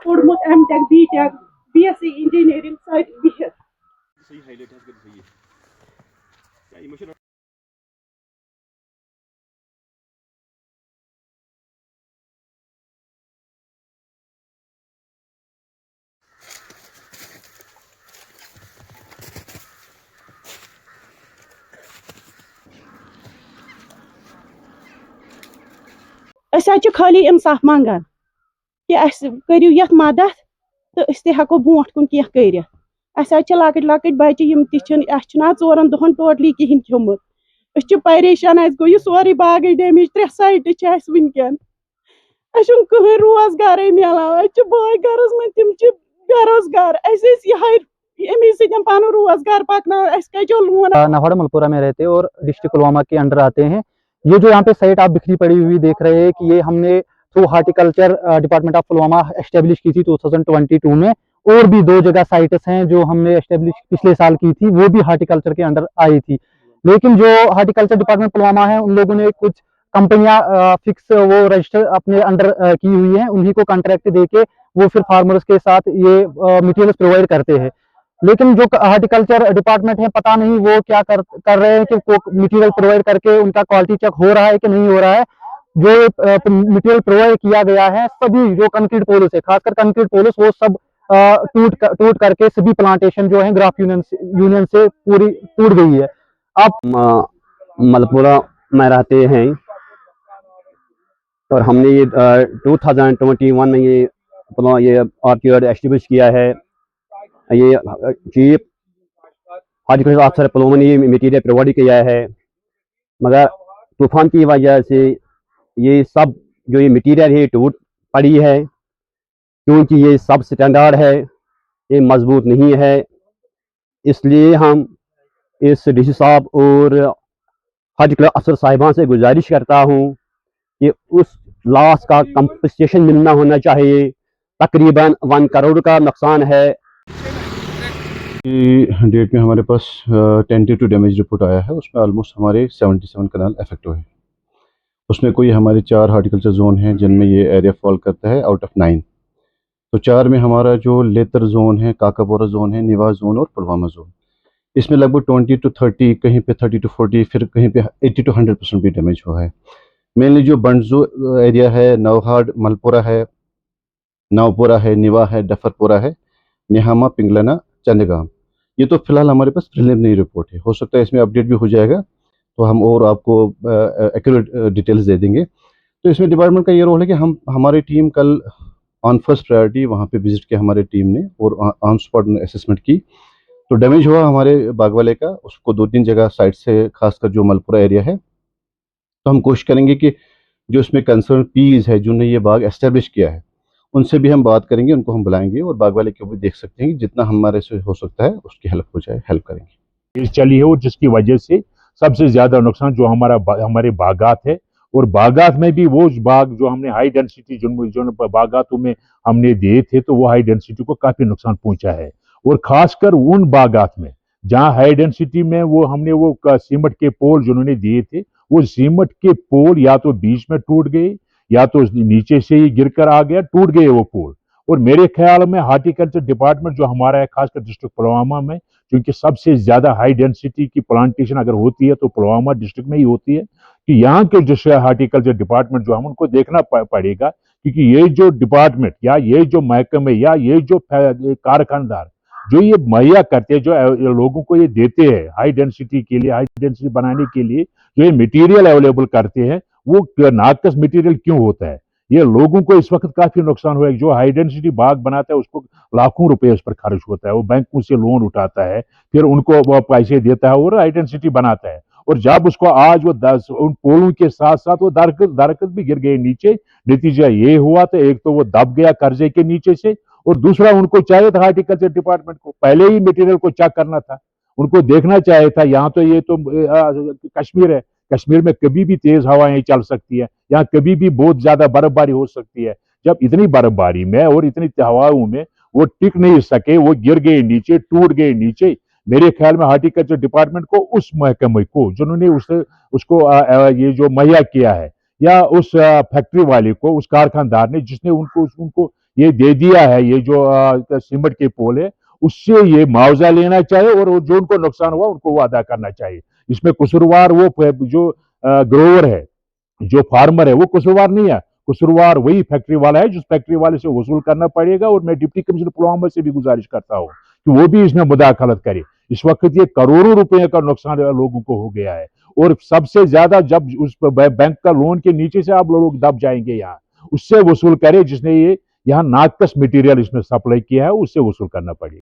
पोर्मुत M.Tech B.Tech BSc engineering सारी बिहित सही highlight है सही है क्या इमोशन खाली इंसाफ मंगान कि करियो यथ मदद तो हेको ब्रोट कुन कह कर लकट लकट बच्चे यम ोरन दोहन टोटली कहें खियोमुत परेशान गो यह सोरे बाग डैमेज 3 साइट वनकन कहें रोजगार मिलान बाय गरज में तम बेरोजगार अमे सत पन रोजगार पकना कचो लोन नाहौड़ मलपुरा में रहते हैं और डिस्ट्रिक्ट पुलवामा के अंडर आते हैं। ये जो यहाँ पे साइट आप बिखरी पड़ी हुई देख रहे हैं कि ये हमने through horticulture department of Pulwama establish की थी 2022 में। और भी 2 जगह साइट्स हैं जो हमने एस्टेब्लिश पिछले साल की थी, वो भी हार्टिकल्चर के अंडर आई थी। लेकिन जो हार्टिकल्चर डिपार्टमेंट पुलवामा है उन लोगों ने कुछ कंपनियां फिक्स वो रजिस्टर अपने अंडर की हुई हैं, उन्हीं को कॉन्ट्रैक्ट देके वो फिर फार्मर्स के साथ ये मटेरियल्स प्रोवाइड करते हैं। लेकिन जो हार्टिकल्चर डिपार्टमेंट है पता नहीं वो क्या कर रहे हैं कि मटेरियल प्रोवाइड करके उनका क्वालिटी चेक हो रहा है कि नहीं हो रहा है। जो मटेरियल प्रोवाइड किया गया है सभी जो कंक्रीट पोल्स है, खासकर कंक्रीट पोल्स, वो सब टूट करके सभी प्लांटेशन जो है ग्राफ यूनियन से पूरी टूट गई है। आप मलपुरा में रहते हैं और हमने ये 2021 में ये आर्किड एस्टेब्लिश किया है। ये चीफ हार्टिकल्चर अफसर पुलवामा ने ये मटीरियल प्रोवाइड किया है, मगर तूफान की वजह से ये सब जो ये मटीरियल है टूट पड़ी है, क्योंकि ये सब स्टैंडर्ड है, ये मजबूत नहीं है। इसलिए हम इस डीसी साहब और हार्टिकल्चर अफसर साहिबान से गुजारिश करता हूँ कि उस लॉस का कंपनसेशन मिलना होना चाहिए। तकरीबन 1 करोड़ का नुकसान है। डेट में हमारे पास टेंटेटिव डैमेज रिपोर्ट आया है, उसमें ऑलमोस्ट हमारे 77 कनाल अफेक्ट हुए हैं। उसमें कोई हमारे 4 हार्टिकल्चर जोन हैं जिनमें ये एरिया फॉल करता है आउट ऑफ 9। तो 4 में हमारा जो लेतर जोन है, काकापोरा जोन है, निवास जोन और पुलवामा जोन, इसमें लगभग 20 to 30, कहीं पे 30 to 40, फिर कहीं पे 80 to 100% भी डैमेज हुआ है। मेनली जो बंडजो एरिया है, नौहाड मलपुरा है, नवपुरा है, निवा है, डफरपुरा है, निहामा, पिंगलना, चंदगाम, ये तो फिलहाल हमारे पास प्रिलिमिनरी रिपोर्ट है। हो सकता है इसमें अपडेट भी हो जाएगा तो हम और आपको एक्यूरेट डिटेल्स दे देंगे। तो इसमें डिपार्टमेंट का ये रोल है कि हमारी टीम कल ऑन फर्स्ट प्रायोरिटी वहाँ पे विजिट किया हमारे टीम ने और ऑन स्पॉट असेसमेंट की। तो डैमेज हुआ हमारे बागवाले का, उसको 2-3 जगह साइड से, खासकर जो मलपुरा एरिया है। तो हम कोशिश करेंगे कि जो इसमें कंसर्न पीज है जिन्होंने ये बाग एस्टेब्लिश किया है उनसे भी हम बात करेंगे, उनको हम बुलाएंगे और बाग वाले को भी देख सकते हैं कि जितना हमारे से हो सकता है उसकी हेल्प हो जाए, हेल्प करेंगे। चली है और जिसकी वजह से सबसे ज्यादा नुकसान जो हमारे बागात है, और बागात में भी वो बाग जो हमने हाई डेंसिटी जो बागातों में हमने दिए थे तो वो हाई डेंसिटी को काफी नुकसान पहुंचा है। और खासकर उन बागात में जहाँ हाई डेंसिटी में वो हमने वो सीमेंट के पोल जिन्होंने दिए थे, वो सीमेंट के पोल या तो बीच में टूट गए या तो नीचे से ही गिरकर आ गया, टूट गए वो पोल। और मेरे ख्याल में हार्टिकल्चर डिपार्टमेंट जो हमारा है, खासकर डिस्ट्रिक्ट पुलवामा में, क्योंकि सबसे ज्यादा हाई डेंसिटी की प्लांटेशन अगर होती है तो पुलवामा डिस्ट्रिक्ट में ही होती है, कि यहाँ के जो हार्टिकल्चर डिपार्टमेंट जो हम उनको देखना पड़ेगा, क्योंकि ये जो डिपार्टमेंट या ये जो महकमे या ये जो कारखानदार जो ये मुहैया करते हैं, जो लोगों को ये देते हैं हाई डेंसिटी के लिए, हाई डेंसिटी बनाने के लिए जो ये मटेरियल अवेलेबल करते हैं, वो नाकस मटेरियल क्यों होता है? ये लोगों को इस वक्त काफी नुकसान हुआ है। जो हाई डेंसिटी बाग बनाता है उसको लाखों रुपए उस पर खर्च होता है, वो बैंकों से लोन उठाता है, फिर उनको वो पैसे देता है और हाई डेंसिटी बनाता है। और जब उसको आज वो उन पोलों के साथ साथ वो दरख्त भी गिर गए नीचे, नतीजा ये हुआ तो एक तो वो दब गया कर्जे के नीचे से, और दूसरा उनको चाहिए था हार्टिकल्चर डिपार्टमेंट को पहले ही मटेरियल को चेक करना था, उनको देखना चाहिए था। यहाँ तो ये तो कश्मीर है, कश्मीर में कभी भी तेज हवाएं चल सकती है, यहाँ कभी भी बहुत ज्यादा बर्फबारी हो सकती है। जब इतनी बर्फबारी में और इतनी हवाओं में वो टिक नहीं सके, वो गिर गए नीचे, टूट गए नीचे, मेरे ख्याल में हार्टिकल्चर डिपार्टमेंट को, उस महकमे को जिन्होंने उसको ये जो मुहैया किया है, या उस फैक्ट्री वाले को, उस कारखानदार ने जिसने उनको ये दे दिया है, ये जो सीमेंट के पोल है, उससे ये मुआवजा लेना चाहिए और जो उनको नुकसान हुआ उनको वो अदा करना चाहिए। इसमें कसूरवार वो जो ग्रोवर है, जो फार्मर है, वो कसूरवार नहीं है, कसूरवार वही फैक्ट्री वाला है, जिस फैक्ट्री वाले से वसूल करना पड़ेगा। और मैं डिप्टी कमिश्नर पुलवामा से भी गुजारिश करता हूँ कि वो भी इसमें मुदाखलत करे। इस वक्त ये करोड़ों रुपए का नुकसान लोगों को हो गया है, और सबसे ज्यादा जब उस बैंक का लोन के नीचे से आप लोग दब जाएंगे, यहाँ उससे वसूल करे, जिसने ये यहाँ नाकस मटेरियल इसमें सप्लाई किया है, उससे वसूल करना पड़ेगा।